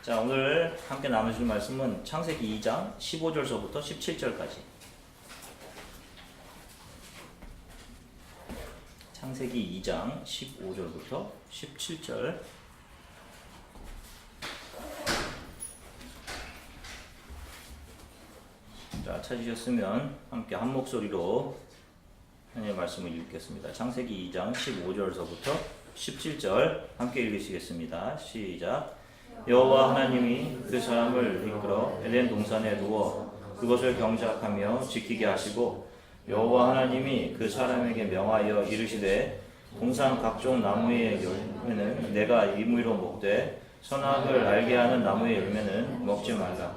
자, 오늘 함께 나누실 말씀은 창세기 2장 15절서부터 17절까지. 창세기 2장 15절부터 17절. 자, 찾으셨으면 함께 한 목소리로 하나님의 말씀을 읽겠습니다. 창세기 2장 15절서부터 17절 함께 읽으시겠습니다. 시작. 여호와 하나님이 그 사람을 이끌어 에덴 동산에 두어 그것을 경작하며 지키게 하시고, 여호와 하나님이 그 사람에게 명하여 이르시되, 동산 각종 나무의 열매는 내가 임의로 먹되 선악을 알게 하는 나무의 열매는 먹지 말라.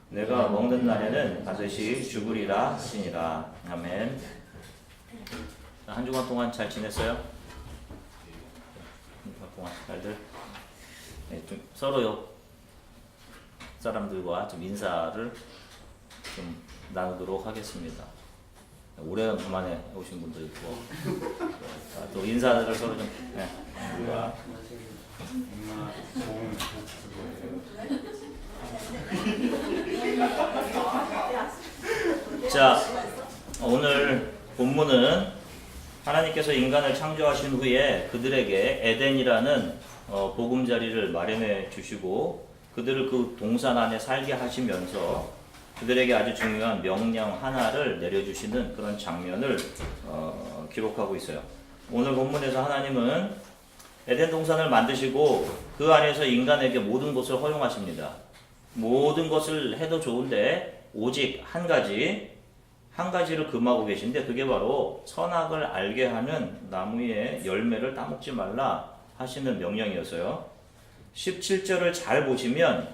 내가 먹는 날에는 반드시 죽으리라 하시니라. 아멘. 한 주간 동안 잘 지냈어요? 한 주간 동안 잘들? 네, 좀 서로 옆 사람들과 좀 인사를 좀 나누도록 하겠습니다. 오래간만에 오신 분도 있고, 또 인사를 서로 좀. 네. 자, 오늘 본문은 하나님께서 인간을 창조하신 후에 그들에게 에덴이라는 보금자리를 마련해 주시고 그들을 그 동산 안에 살게 하시면서 그들에게 아주 중요한 명령 하나를 내려주시는 그런 장면을 기록하고 있어요. 오늘 본문에서 하나님은 에덴 동산을 만드시고 그 안에서 인간에게 모든 것을 허용하십니다. 모든 것을 해도 좋은데 오직 한 가지를 금하고 계신데, 그게 바로 선악을 알게 하는 나무의 열매를 따먹지 말라 하시는 명령이었어요. 17절을 잘 보시면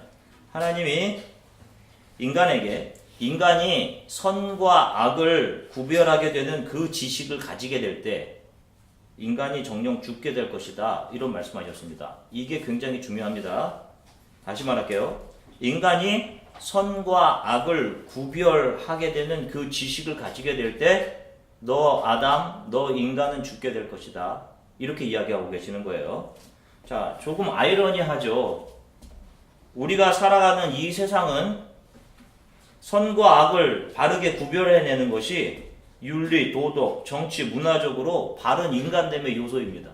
하나님이 인간이 선과 악을 구별하게 되는 그 지식을 가지게 될 때 인간이 정녕 죽게 될 것이다, 이런 말씀하셨습니다. 이게 굉장히 중요합니다. 다시 말할게요. 인간이 선과 악을 구별하게 되는 그 지식을 가지게 될 때 너 아담, 너 인간은 죽게 될 것이다, 이렇게 이야기하고 계시는 거예요. 자, 조금 아이러니하죠. 우리가 살아가는 이 세상은 선과 악을 바르게 구별해내는 것이 윤리, 도덕, 정치, 문화적으로 바른 인간됨의 요소입니다.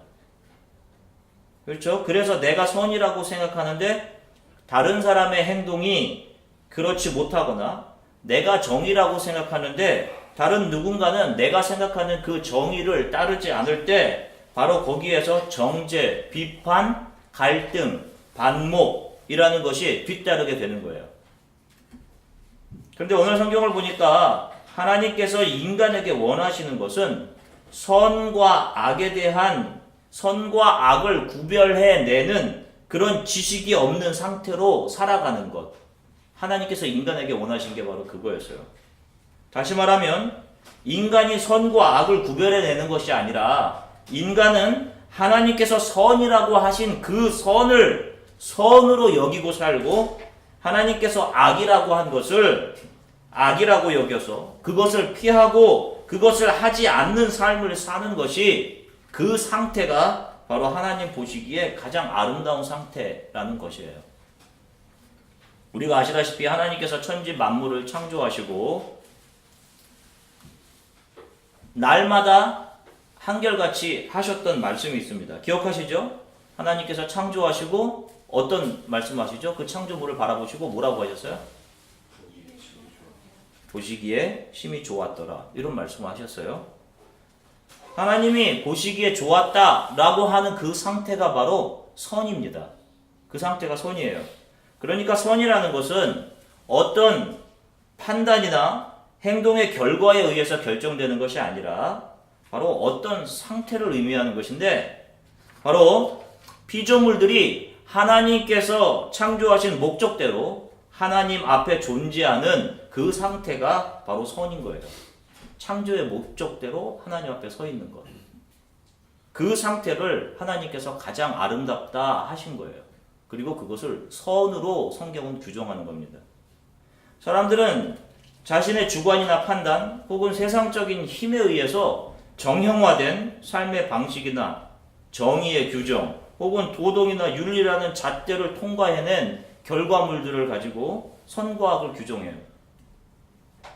그렇죠? 그래서 내가 선이라고 생각하는데 다른 사람의 행동이 그렇지 못하거나, 내가 정의라고 생각하는데 다른 누군가는 내가 생각하는 그 정의를 따르지 않을 때 바로 거기에서 정죄, 비판, 갈등, 반목이라는 것이 뒤따르게 되는 거예요. 그런데 오늘 성경을 보니까 하나님께서 인간에게 원하시는 것은 선과 악을 구별해내는 그런 지식이 없는 상태로 살아가는 것. 하나님께서 인간에게 원하신 게 바로 그거였어요. 다시 말하면 인간이 선과 악을 구별해내는 것이 아니라, 인간은 하나님께서 선이라고 하신 그 선을 선으로 여기고 살고, 하나님께서 악이라고 한 것을 악이라고 여겨서 그것을 피하고 그것을 하지 않는 삶을 사는 것이, 그 상태가 바로 하나님 보시기에 가장 아름다운 상태라는 것이에요. 우리가 아시다시피 하나님께서 천지 만물을 창조하시고 날마다 한결같이 하셨던 말씀이 있습니다. 기억하시죠? 하나님께서 창조하시고 어떤 말씀하시죠? 그 창조물을 바라보시고 뭐라고 하셨어요? 보시기에 심히 좋았더라, 이런 말씀을 하셨어요. 하나님이 보시기에 좋았다라고 하는 그 상태가 바로 선입니다. 그 상태가 선이에요. 그러니까 선이라는 것은 어떤 판단이나 행동의 결과에 의해서 결정되는 것이 아니라 바로 어떤 상태를 의미하는 것인데, 바로 피조물들이 하나님께서 창조하신 목적대로 하나님 앞에 존재하는 그 상태가 바로 선인 거예요. 창조의 목적대로 하나님 앞에 서 있는 것. 그 상태를 하나님께서 가장 아름답다 하신 거예요. 그리고 그것을 선으로 성경은 규정하는 겁니다. 사람들은 자신의 주관이나 판단 혹은 세상적인 힘에 의해서 정형화된 삶의 방식이나 정의의 규정 혹은 도덕이나 윤리라는 잣대를 통과해낸 결과물들을 가지고 선과 악을 규정해요.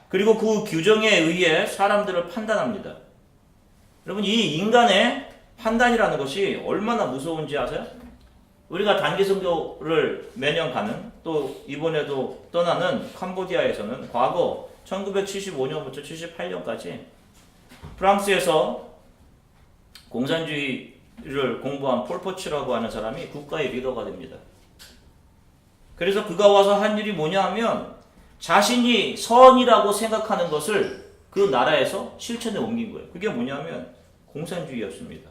그리고 그 규정에 의해 사람들을 판단합니다. 여러분, 이 인간의 판단이라는 것이 얼마나 무서운지 아세요? 우리가 단기 선교를 매년 가는, 또 이번에도 떠나는 캄보디아에서는 과거 1975년부터 78년까지 프랑스에서 공산주의를 공부한 폴포츠라고 하는 사람이 국가의 리더가 됩니다. 그래서 그가 와서 한 일이 뭐냐 하면 자신이 선이라고 생각하는 것을 그 나라에서 실천에 옮긴 거예요. 그게 뭐냐면 공산주의였습니다.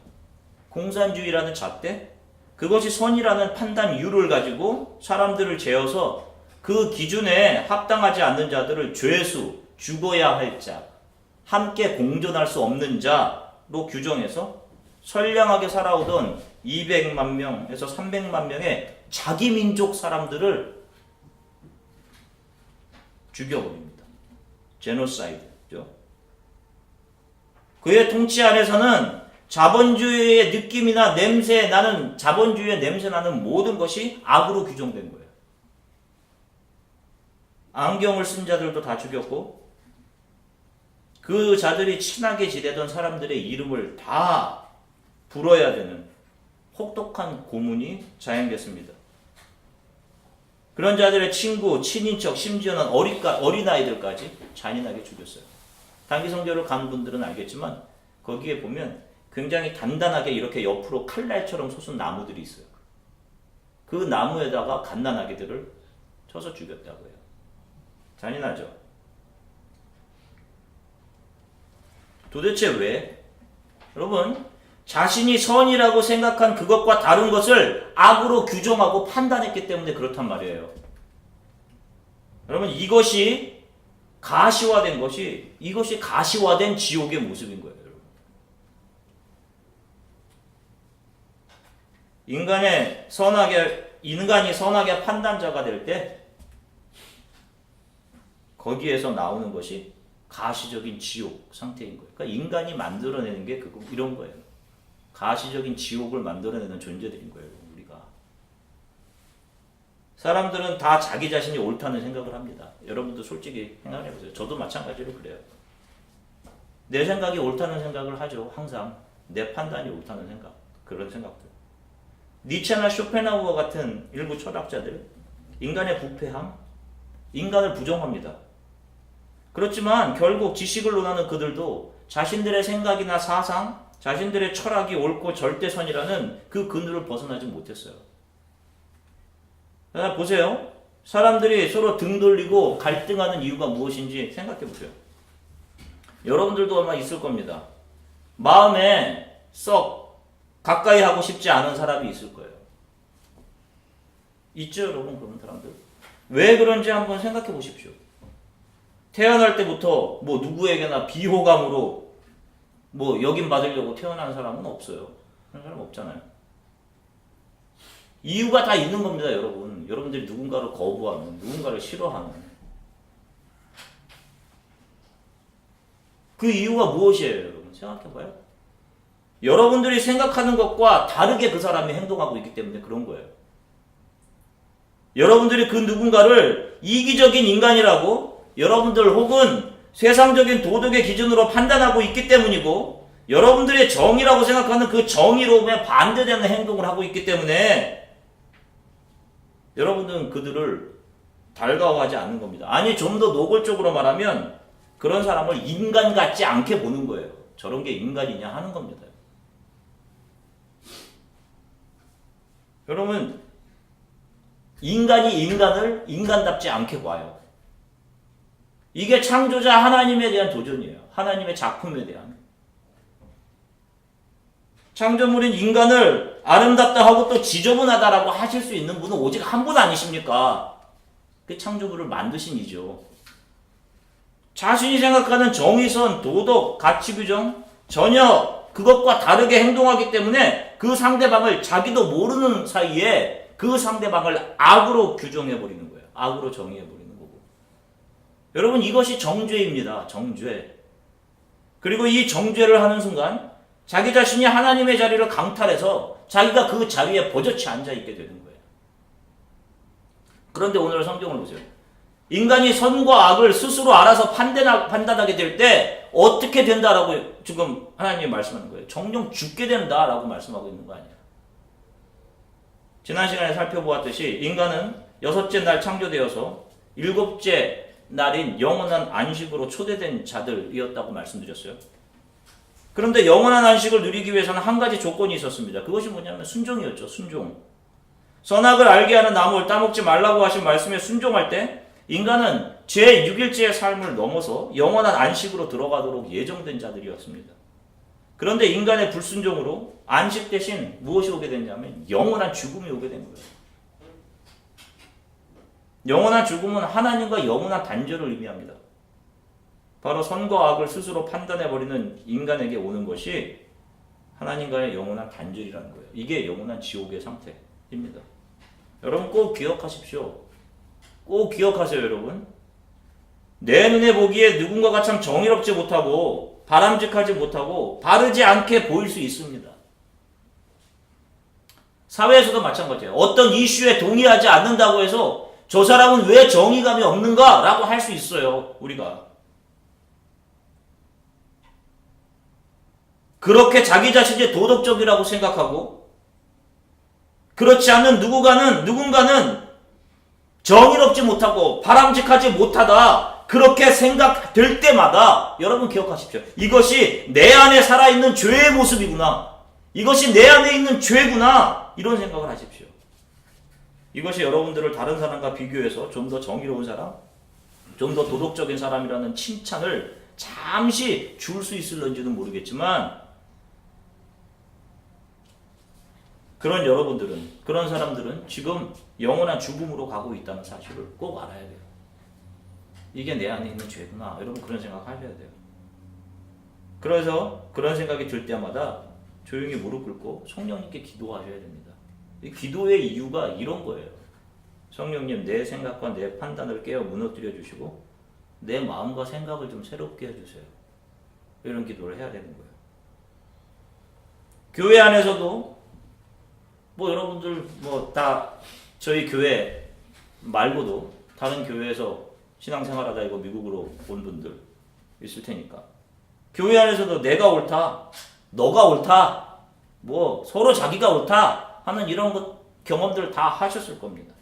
공산주의라는 잣대, 그것이 선이라는 판단 이유를 가지고 사람들을 재어서 그 기준에 합당하지 않는 자들을 죄수, 죽어야 할 자, 함께 공존할 수 없는 자로 규정해서 선량하게 살아오던 200만 명에서 300만 명의 자기 민족 사람들을 죽여버립니다. 제노사이드죠. 그의 통치 아래서는 자본주의의 느낌이나 냄새 나는, 자본주의의 냄새 나는 모든 것이 악으로 규정된 거예요. 안경을 쓴 자들도 다 죽였고, 그 자들이 친하게 지내던 사람들의 이름을 다 불어야 되는 혹독한 고문이 자행됐습니다. 그런 자들의 친구, 친인척, 심지어는 어린아이들까지 잔인하게 죽였어요. 단기 선교를 간 분들은 알겠지만 거기에 보면 굉장히 단단하게 이렇게 옆으로 칼날처럼 솟은 나무들이 있어요. 그 나무에다가 갓난아기들을 쳐서 죽였다고 해요. 잔인하죠? 도대체 왜? 여러분, 자신이 선이라고 생각한 그것과 다른 것을 악으로 규정하고 판단했기 때문에 그렇단 말이에요. 여러분, 이것이 가시화된 지옥의 모습인 거예요. 여러분. 인간이 선하게 판단자가 될 때 거기에서 나오는 것이 가시적인 지옥 상태인 거예요. 그러니까 인간이 만들어내는 게 이런 거예요. 가시적인 지옥을 만들어내는 존재들인 거예요. 우리가. 사람들은 다 자기 자신이 옳다는 생각을 합니다. 여러분도 솔직히 생각해보세요. 저도 마찬가지로 그래요. 내 생각이 옳다는 생각을 하죠. 항상 내 판단이 옳다는 생각, 그런 생각들. 니체나 쇼펜하우어 같은 일부 철학자들, 인간의 부패함, 인간을 부정합니다. 그렇지만 결국 지식을 논하는 그들도 자신들의 생각이나 사상, 자신들의 철학이 옳고 절대선이라는 그 그늘을 벗어나지 못했어요. 보세요. 사람들이 서로 등 돌리고 갈등하는 이유가 무엇인지 생각해 보세요. 여러분들도 아마 있을 겁니다. 마음에 썩 가까이 하고 싶지 않은 사람이 있을 거예요. 있죠, 여러분, 그런 사람들? 왜 그런지 한번 생각해 보십시오. 태어날 때부터 뭐 누구에게나 비호감으로 뭐 여긴 받으려고 태어난 사람은 없어요. 그런 사람 없잖아요. 이유가 다 있는 겁니다, 여러분. 여러분들이 누군가를 거부하는, 누군가를 싫어하는. 그 이유가 무엇이에요, 여러분? 생각해봐요. 여러분들이 생각하는 것과 다르게 그 사람이 행동하고 있기 때문에 그런 거예요. 여러분들이 그 누군가를 이기적인 인간이라고 여러분들 혹은 세상적인 도덕의 기준으로 판단하고 있기 때문이고, 여러분들의 정의라고 생각하는 그 정의로움에 반대되는 행동을 하고 있기 때문에 여러분들은 그들을 달가워하지 않는 겁니다. 아니, 좀 더 노골적으로 말하면 그런 사람을 인간 같지 않게 보는 거예요. 저런 게 인간이냐 하는 겁니다. 여러분, 인간이 인간을 인간답지 않게 봐요. 이게 창조자 하나님에 대한 도전이에요. 하나님의 작품에 대한. 창조물인 인간을 아름답다 하고 또 지저분하다라고 하실 수 있는 분은 오직 한 분 아니십니까? 그 창조물을 만드신 이죠. 자신이 생각하는 정의선, 도덕, 가치 규정 전혀 그것과 다르게 행동하기 때문에 그 상대방을 자기도 모르는 사이에 그 상대방을 악으로 규정해버리는 거예요. 악으로 정의해버리는 거고. 여러분, 이것이 정죄입니다. 정죄. 그리고 이 정죄를 하는 순간 자기 자신이 하나님의 자리를 강탈해서 자기가 그 자리에 버젓이 앉아있게 되는 거예요. 그런데 오늘 성경을 보세요. 인간이 선과 악을 스스로 알아서 판단하게 될 때 어떻게 된다라고 지금 하나님이 말씀하는 거예요. 정녕 죽게 된다라고 말씀하고 있는 거 아니에요. 지난 시간에 살펴보았듯이 인간은 6째 날 창조되어서 7째 날인 영원한 안식으로 초대된 자들이었다고 말씀드렸어요. 그런데 영원한 안식을 누리기 위해서는 한 가지 조건이 있었습니다. 그것이 뭐냐면 순종이었죠. 순종. 선악을 알게 하는 나무를 따먹지 말라고 하신 말씀에 순종할 때 인간은 제6일째의 삶을 넘어서 영원한 안식으로 들어가도록 예정된 자들이었습니다. 그런데 인간의 불순종으로 안식 대신 무엇이 오게 됐냐면 영원한 죽음이 오게 된 거예요. 영원한 죽음은 하나님과 영원한 단절을 의미합니다. 바로 선과 악을 스스로 판단해버리는 인간에게 오는 것이 하나님과의 영원한 단절이라는 거예요. 이게 영원한 지옥의 상태입니다. 여러분 꼭 기억하십시오. 꼭 기억하세요, 여러분. 내 눈에 보기에 누군가가 참 정의롭지 못하고 바람직하지 못하고 바르지 않게 보일 수 있습니다. 사회에서도 마찬가지예요. 어떤 이슈에 동의하지 않는다고 해서 저 사람은 왜 정의감이 없는가? 라고 할 수 있어요, 우리가. 그렇게 자기 자신이 도덕적이라고 생각하고 그렇지 않는 누군가는 정의롭지 못하고 바람직하지 못하다 그렇게 생각될 때마다 여러분 기억하십시오. 이것이 내 안에 살아있는 죄의 모습이구나. 이것이 내 안에 있는 죄구나. 이런 생각을 하십시오. 이것이 여러분들을 다른 사람과 비교해서 좀 더 정의로운 사람, 좀 더 도덕적인 사람이라는 칭찬을 잠시 줄 수 있을런지는 모르겠지만 그런 사람들은 지금 영원한 죽음으로 가고 있다는 사실을 꼭 알아야 돼요. 이게 내 안에 있는 죄구나. 여러분 그런 생각 하셔야 돼요. 그래서 그런 생각이 들 때마다 조용히 무릎 꿇고 성령님께 기도하셔야 됩니다. 이 기도의 이유가 이런 거예요. 성령님, 내 생각과 내 판단을 깨어 무너뜨려 주시고 내 마음과 생각을 좀 새롭게 해주세요. 이런 기도를 해야 되는 거예요. 교회 안에서도 여러분들 다 저희 교회 말고도 다른 교회에서 신앙생활하다 이거 미국으로 온 분들 있을 테니까 교회 안에서도 내가 옳다, 너가 옳다, 서로 자기가 옳다 하는 이런 경험들 다 하셨을 겁니다.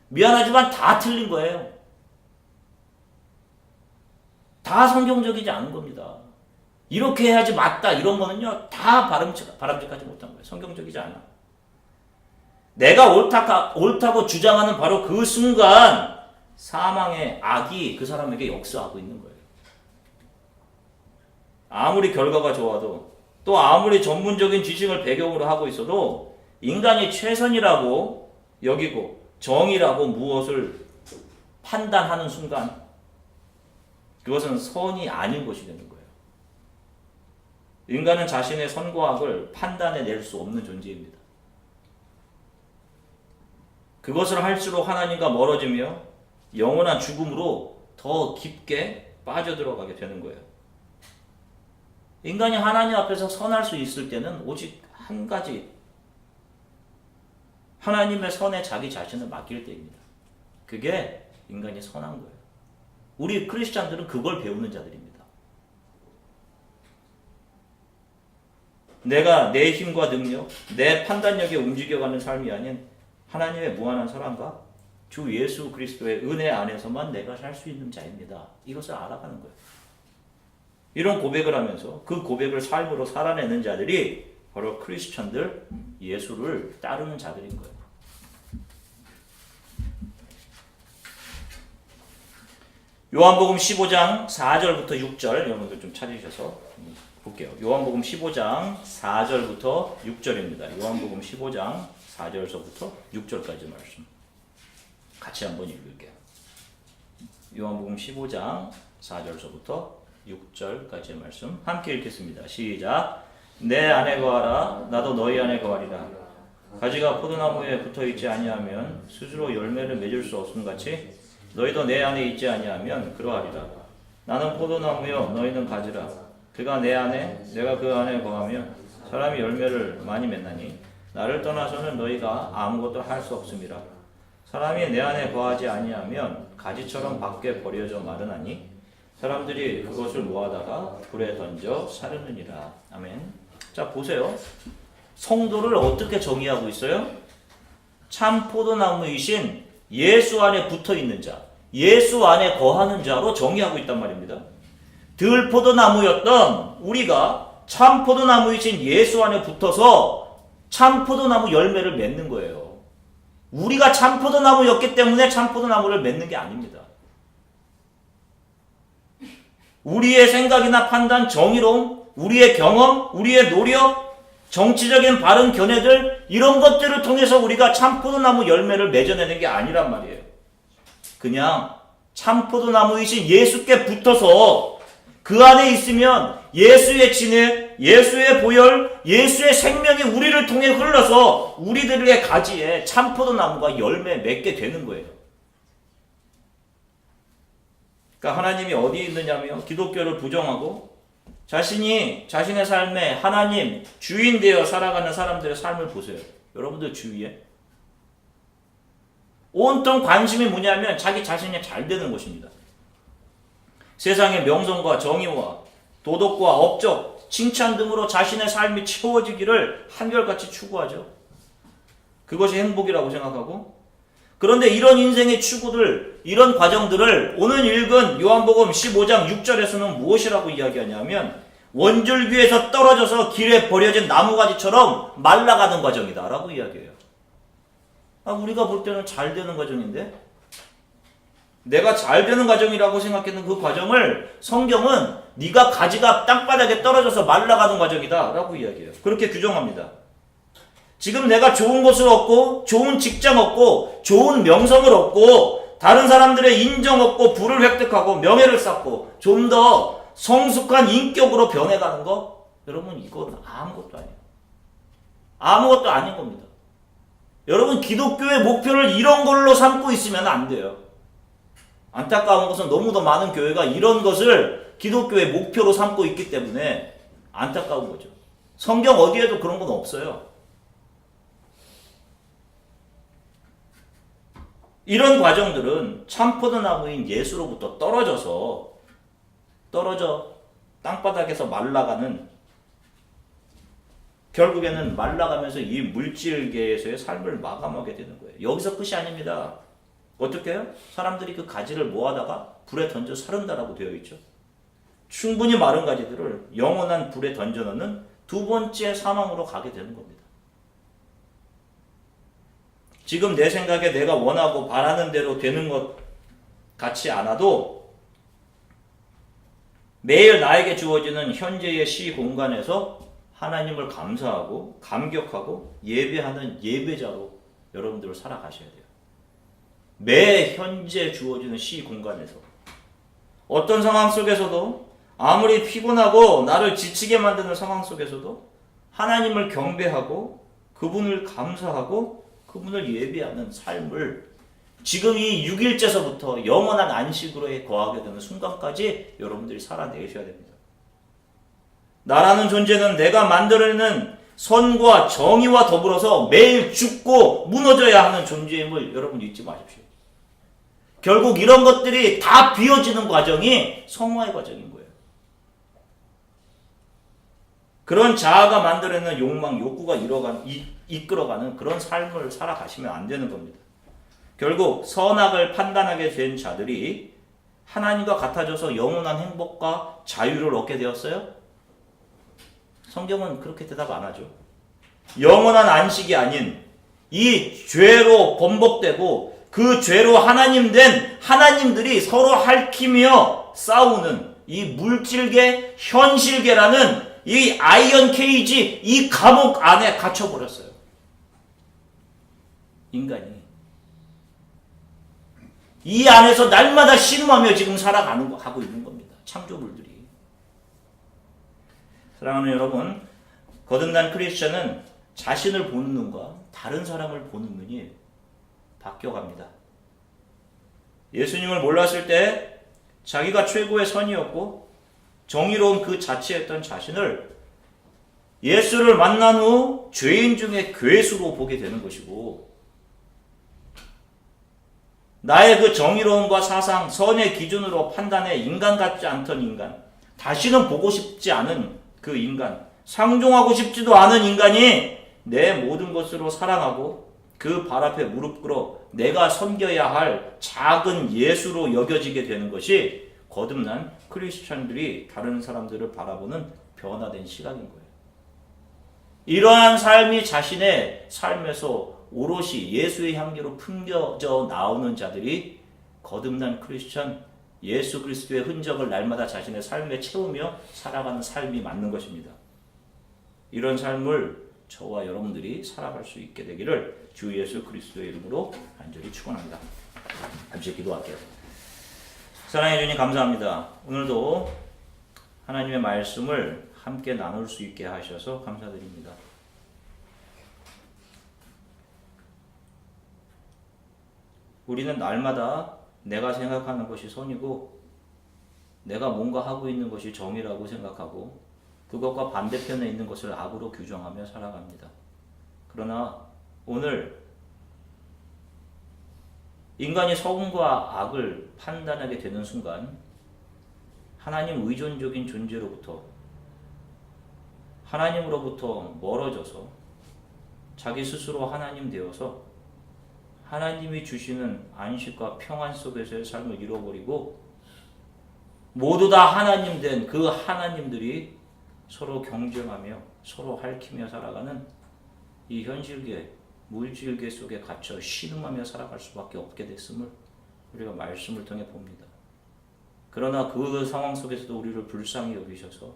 미안하지만 다 틀린 거예요. 다 성경적이지 않은 겁니다. 이렇게 해야지 맞다 이런 거는요 다 바람직하지 못한 거예요. 성경적이지 않아. 내가 옳다고 주장하는 바로 그 순간 사망의 악이 그 사람에게 역사하고 있는 거예요. 아무리 결과가 좋아도 또 아무리 전문적인 지식을 배경으로 하고 있어도 인간이 최선이라고 여기고 정의라고 무엇을 판단하는 순간 그것은 선이 아닌 것이 되는 거예요. 인간은 자신의 선과 악을 판단해낼 수 없는 존재입니다. 그것을 할수록 하나님과 멀어지며 영원한 죽음으로 더 깊게 빠져들어가게 되는 거예요. 인간이 하나님 앞에서 선할 수 있을 때는 오직 한 가지, 하나님의 선에 자기 자신을 맡길 때입니다. 그게 인간이 선한 거예요. 우리 크리스찬들은 그걸 배우는 자들입니다. 내가 내 힘과 능력, 내 판단력에 움직여가는 삶이 아닌 하나님의 무한한 사랑과 주 예수 그리스도의 은혜 안에서만 내가 살 수 있는 자입니다. 이것을 알아가는 거예요. 이런 고백을 하면서 그 고백을 삶으로 살아내는 자들이 바로 크리스천들, 예수를 따르는 자들인 거예요. 요한복음 15장 4절부터 6절 여러분들 좀 찾으셔서 볼게요. 요한복음 15장 4절부터 6절입니다. 요한복음 15장 4절서부터 6절까지 말씀 같이 한번 읽을게요. 요한복음 15장 4절서부터 6절까지의 말씀 함께 읽겠습니다. 시작. 내 안에 거하라 나도 너희 안에 거하리라. 가지가 포도나무에 붙어있지 아니하면 스스로 열매를 맺을 수 없음같이 너희도 내 안에 있지 아니하면 그러하리라. 나는 포도나무요 너희는 가지라. 그가 내 안에 내가 그 안에 거하면 사람이 열매를 많이 맺나니 나를 떠나서는 너희가 아무것도 할 수 없음이라. 사람이 내 안에 거하지 아니하면 가지처럼 밖에 버려져 마르나니 사람들이 그것을 모아다가 불에 던져 사르느니라. 아멘. 자, 보세요. 성도를 어떻게 정의하고 있어요? 참 포도나무이신 예수 안에 붙어 있는 자, 예수 안에 거하는 자로 정의하고 있단 말입니다. 들 포도나무였던 우리가 참 포도나무이신 예수 안에 붙어서 참 포도나무 열매를 맺는 거예요. 우리가 참 포도나무였기 때문에 참 포도나무를 맺는 게 아닙니다. 우리의 생각이나 판단, 정의로움, 우리의 경험, 우리의 노력, 정치적인 바른 견해들, 이런 것들을 통해서 우리가 참 포도나무 열매를 맺어내는 게 아니란 말이에요. 그냥 참 포도나무이신 예수께 붙어서 그 안에 있으면 예수의 진액, 예수의 보혈, 예수의 생명이 우리를 통해 흘러서 우리들의 가지에 참 포도나무가 열매 맺게 되는 거예요. 그러니까 하나님이 어디 있느냐며 기독교를 부정하고 자신의 삶에 하나님 주인 되어 살아가는 사람들의 삶을 보세요. 여러분들 주위에 온통 관심이 뭐냐면 자기 자신이 잘 되는 것입니다. 세상의 명성과 정의와 도덕과 업적, 칭찬 등으로 자신의 삶이 채워지기를 한결같이 추구하죠. 그것이 행복이라고 생각하고, 그런데 이런 인생의 추구들, 이런 과정들을 오늘 읽은 요한복음 15장 6절에서는 무엇이라고 이야기하냐면 원줄기에서 떨어져서 길에 버려진 나무가지처럼 말라가는 과정이다 라고 이야기해요. 우리가 볼 때는 잘 되는 과정인데, 내가 잘 되는 과정이라고 생각했는 그 과정을 성경은 네가 가지가 땅바닥에 떨어져서 말라가는 과정이다 라고 이야기해요. 그렇게 규정합니다. 지금 내가 좋은 곳을 얻고 좋은 직장 얻고 좋은 명성을 얻고 다른 사람들의 인정 얻고 부를 획득하고 명예를 쌓고 좀 더 성숙한 인격으로 변해가는 거, 여러분 이건 아무것도 아니에요. 아무것도 아닌 겁니다. 여러분 기독교의 목표를 이런 걸로 삼고 있으면 안 돼요. 안타까운 것은 너무도 많은 교회가 이런 것을 기독교의 목표로 삼고 있기 때문에 안타까운 거죠. 성경 어디에도 그런 건 없어요. 이런 과정들은 참 포도나무인 예수로부터 떨어져 땅바닥에서 말라가는, 결국에는 말라가면서 이 물질계에서의 삶을 마감하게 되는 거예요. 여기서 끝이 아닙니다. 어떻게 해요? 사람들이 그 가지를 모아다가 불에 던져 사른다라고 되어 있죠. 충분히 마른 가지들을 영원한 불에 던져 넣는 두 번째 사망으로 가게 되는 겁니다. 지금 내 생각에 내가 원하고 바라는 대로 되는 것 같지 않아도 매일 나에게 주어지는 현재의 시 공간에서 하나님을 감사하고 감격하고 예배하는 예배자로 여러분들을 살아가셔야 돼요. 매 현재 주어지는 시 공간에서 어떤 상황 속에서도 아무리 피곤하고 나를 지치게 만드는 상황 속에서도 하나님을 경배하고 그분을 감사하고 그분을 예배하는 삶을 지금 이 6일째서부터 영원한 안식으로 거하게 되는 순간까지 여러분들이 살아내셔야 됩니다. 나라는 존재는 내가 만들어내는 선과 정의와 더불어서 매일 죽고 무너져야 하는 존재임을 여러분 잊지 마십시오. 결국 이런 것들이 다 비워지는 과정이 성화의 과정인 거예요. 그런 자아가 만들어내는 욕망, 욕구가 이끌어가는 그런 삶을 살아가시면 안 되는 겁니다. 결국 선악을 판단하게 된 자들이 하나님과 같아져서 영원한 행복과 자유를 얻게 되었어요? 성경은 그렇게 대답 안 하죠. 영원한 안식이 아닌 이 죄로 번복되고 그 죄로 하나님 된 하나님들이 서로 핥히며 싸우는 이 물질계, 현실계라는 이 아이언 케이지, 이 감옥 안에 갇혀버렸어요. 인간이. 이 안에서 날마다 신음하며 지금 하고 있는 겁니다. 창조물들이. 사랑하는 여러분, 거듭난 크리스천은 자신을 보는 눈과 다른 사람을 보는 눈이 바뀌어갑니다. 예수님을 몰랐을 때 자기가 최고의 선이었고 정의로운 그 자체였던 자신을 예수를 만난 후 죄인 중에 괴수로 보게 되는 것이고, 나의 그 정의로움과 사상, 선의 기준으로 판단해 인간 같지 않던 인간, 다시는 보고 싶지 않은 그 인간, 상종하고 싶지도 않은 인간이 내 모든 것으로 사랑하고 그 발 앞에 무릎 꿇어 내가 섬겨야 할 작은 예수로 여겨지게 되는 것이 거듭난 크리스천들이 다른 사람들을 바라보는 변화된 시각인 거예요. 이러한 삶이 자신의 삶에서 오롯이 예수의 향기로 풍겨져 나오는 자들이 거듭난 크리스천, 예수 그리스도의 흔적을 날마다 자신의 삶에 채우며 살아가는 삶이 맞는 것입니다. 이런 삶을 저와 여러분들이 살아갈 수 있게 되기를 주 예수 그리스도의 이름으로 간절히 축원합니다. 잠시 기도할게요. 사랑해 주님 감사합니다. 오늘도 하나님의 말씀을 함께 나눌 수 있게 하셔서 감사드립니다. 우리는 날마다 내가 생각하는 것이 선이고 내가 뭔가 하고 있는 것이 정의라고 생각하고 그것과 반대편에 있는 것을 악으로 규정하며 살아갑니다. 그러나 오늘 인간이 선과 악을 판단하게 되는 순간 하나님 의존적인 존재로부터 하나님으로부터 멀어져서 자기 스스로 하나님 되어서 하나님이 주시는 안식과 평안 속에서의 삶을 잃어버리고 모두 다 하나님 된 그 하나님들이 서로 경쟁하며 서로 핥히며 살아가는 이 현실계, 물질계 속에 갇혀 신음하며 살아갈 수밖에 없게 됐음을 우리가 말씀을 통해 봅니다. 그러나 그 상황 속에서도 우리를 불쌍히 여기셔서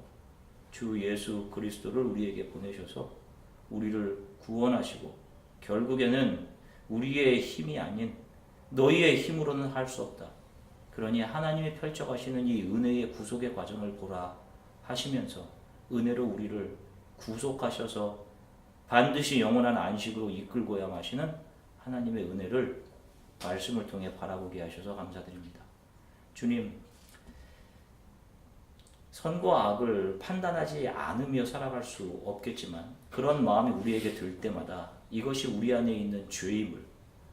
주 예수 그리스도를 우리에게 보내셔서 우리를 구원하시고 결국에는 우리의 힘이 아닌 너희의 힘으로는 할 수 없다. 그러니 하나님이 펼쳐가시는 이 은혜의 구속의 과정을 보라 하시면서 은혜로 우리를 구속하셔서 반드시 영원한 안식으로 이끌고야 마시는 하나님의 은혜를 말씀을 통해 바라보게 하셔서 감사드립니다. 주님, 선과 악을 판단하지 않으며 살아갈 수 없겠지만 그런 마음이 우리에게 들 때마다 이것이 우리 안에 있는 죄임을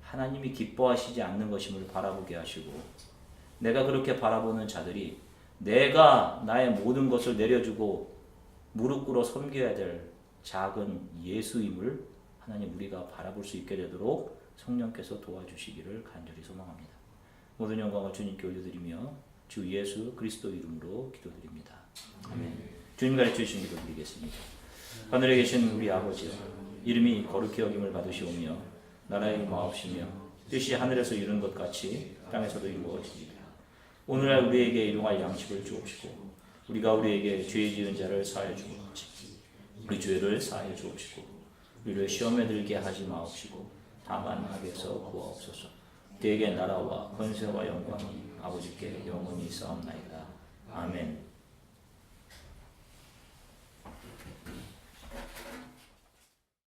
하나님이 기뻐하시지 않는 것임을 바라보게 하시고 내가 그렇게 바라보는 자들이 내가 나의 모든 것을 내려주고 무릎 꿇어 섬겨야 될 작은 예수임을 하나님 우리가 바라볼 수 있게 되도록 성령께서 도와주시기를 간절히 소망합니다. 모든 영광을 주님께 올려드리며 주 예수 그리스도 이름으로 기도드립니다. 아멘. 주님 가르쳐 주신 기도 드리겠습니다. 하늘에 계신 우리 아버지여, 이름이 거룩히 여김을 받으시오며 나라의 마옵시며 뜻이 하늘에서 이룬 것 같이 땅에서도 이루어지리라. 오늘날 우리에게 일용할 양식을 주옵시고 우리가 우리에게 죄 지은 자를 사하여 주고 우리 죄를 사하여 주옵시고 우리를 시험에 들게 하지 마옵시고 다만 악에서 구하옵소서. 대개 나라와 권세와 영광이 아버지께 영원히 있사옵나이다. 아멘.